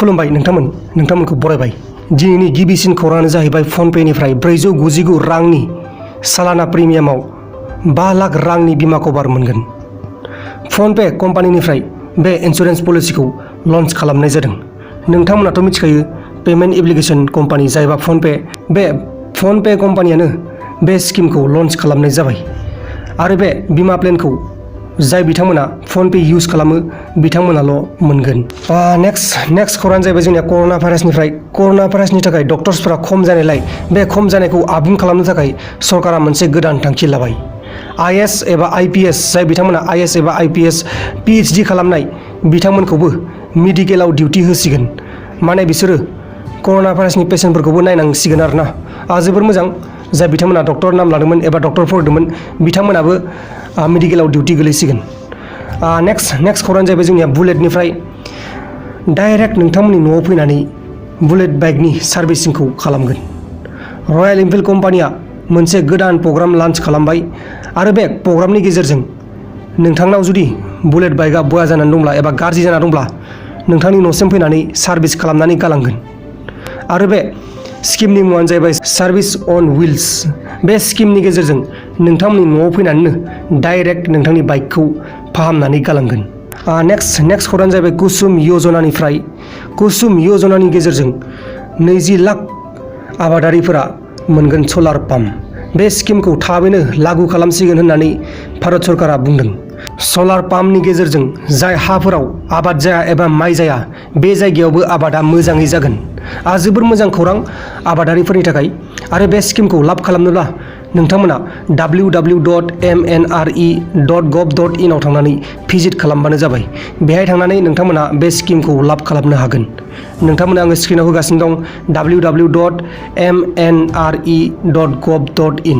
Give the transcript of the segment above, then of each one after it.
खुलुमबाय नोंथांमोनखौ बरायबाय। दिनैनि गिबिसिन खौराङानो जाहैबाय फनपेनिफ्राय 499 रांनि सालाना प्रिमियामाव 5 लाख रांनि बीमा कभार मोनगोन। फनपे कम्पानिनिफ्राय बे इन्सुरेन्स पलिसिखौ लन्च खालामनाय जादों। नोंथांमोनाथ' मिथिखायो पेमेन्ट एप्लिकेशन कम्पानि जायबा फनपे, बे फनपे कम्पानियानो बे स्किमखौ लन्च खालामनाय जाबाय आरो बे बीमा प्लेनखौ जाय बिथांमोना फनपे इउज खालामो बिथांमोनाल' मोनगोन। नेक्स्ट खौराङानो जाहैबाय जोंनिया कर'ना भाइरासनि थाखाय डक्टर्सफोरा खम जानायलाय बे खम जानायखौ आबुं खालामनो थाखाय सरकारा मोनसे गोदान थांखि लाबाय। IS एबा IPS जाय बिथांमोना IS एबा IPS PhD खालामनाय बिथांमोनखौबो मेडिकेलाव डिउटि होसिगोन। माने बिसोरो कर'ना भाइरासनि पेसेन्टफोरखौबो नायनांसिगोन आरोना। जोबोर मोजां, जाय बिथांमोना डक्टर नाम लादोंमोन एबा डक्टर फरायदोंमोन बिथांमोनाबो मेडिकेलाव डिउटि गोलैसिगोन। नेक्स्ट खौराङानो जाहैबाय जोंनिया बुलेटनिफ्राय डाइरेक्ट नोंथांमोननि न'आव फैनानै बुलेट बाइकनि सार्भिसिंखौ खालामगोन। रयेल एनफिल्ड कम्पानिया मोनसे गोदान प्रग्राम लन्च खालामबाय आरो बे प्रग्रामनि गेजेरजों नोंथांनाव जुदि बुलेट बाइकआ बया जानानै दंब्ला एबा गाज्रि जाना दंब्ला नोंथांनि न'सिम फैनानै सार्भिस खालामनानै गालांगोन। आरो बे स्किमनि मुङानो जाहैबाय सार्भिस अन व्हील्स। बे स्किमनि गेजेरजों नोंथांमोननि न'आव फैनानैनो डाइरेक्ट नोंथांनि बाइकखौ फाहामनानै गालांगोन। नेक्स्ट खौराङानो जाहैबाय कुसुम यजनानि गेजेरजों 20 लाख आबादारिफोरा मोनगोन सलार पाम्प। बे स्किमखौ थाबैनो लागु खालामसिगोन होननानै भारत सरकारा बुंदों। सलार पाम्पनि गेजेरजों जाय हाफोराव आबाद जाया एबा माइ जाया बे जायगायावबो आबादा मोजाङै जागोन। जोबोर मोजां खौरां आबादारिफोरनि थाखाय। आरो बे स्किमखौ लाब खालामनोब्ला नोंथांमोना www.mnre.gov.in आव थांनानै भिजिट खालामबानो जाबाय। बेहाय थांनानै नोंथांमोना बे स्किमखौ लाब खालामनो हागोन। नोंथांमोना आङो स्क्रिनाव होगासिनो दं www.mnre.gov.in।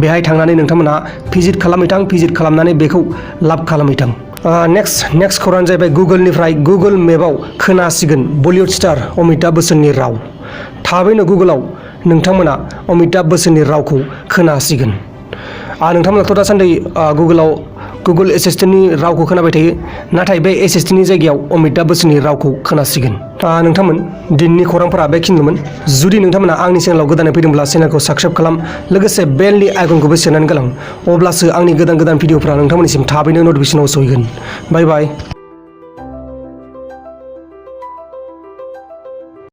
बेहाय थांनानै नोंथांमोना भिजिट खालामनानै बेखौ लाब खालामहैथां। नेक्स्ट खौराङानो जाहैबाय गुगोलनिफ्राय गुगोल मेपआव खोनासिगोन बलिउड स्टार अमिताभ बच्चननि राव। थाबैनो गुगोलाव नोंथांमोना अमिताभ बच्चननि रावखौ खोनासिगोन। नोंथांमोनाथ' दासान्दि गुगोल एसिस्टेन्टनि रावखौ खोनाबाय थायो, नाथाय बे एसिस्टेन्टनि जायगायाव अमिताभ बच्चननि रावखौ खोनासिगोन। नोंथांमोन दिनैनि खौरांफोरा बेखिनिल'मोन। जुदि नोंथांमोना आंनि चेनेलाव गोदानै फैदोंब्ला चेनेलखौ साबस्क्राइब खालाम, लोगोसे बेलनि आइकनखौबो सेरनानै गालां। अब्लासो आंनि गोदान भिडिअफोरा नोंथांमोननिसिम थाबैनो नटिफिकेसनाव सहैगोन। बाय बाय।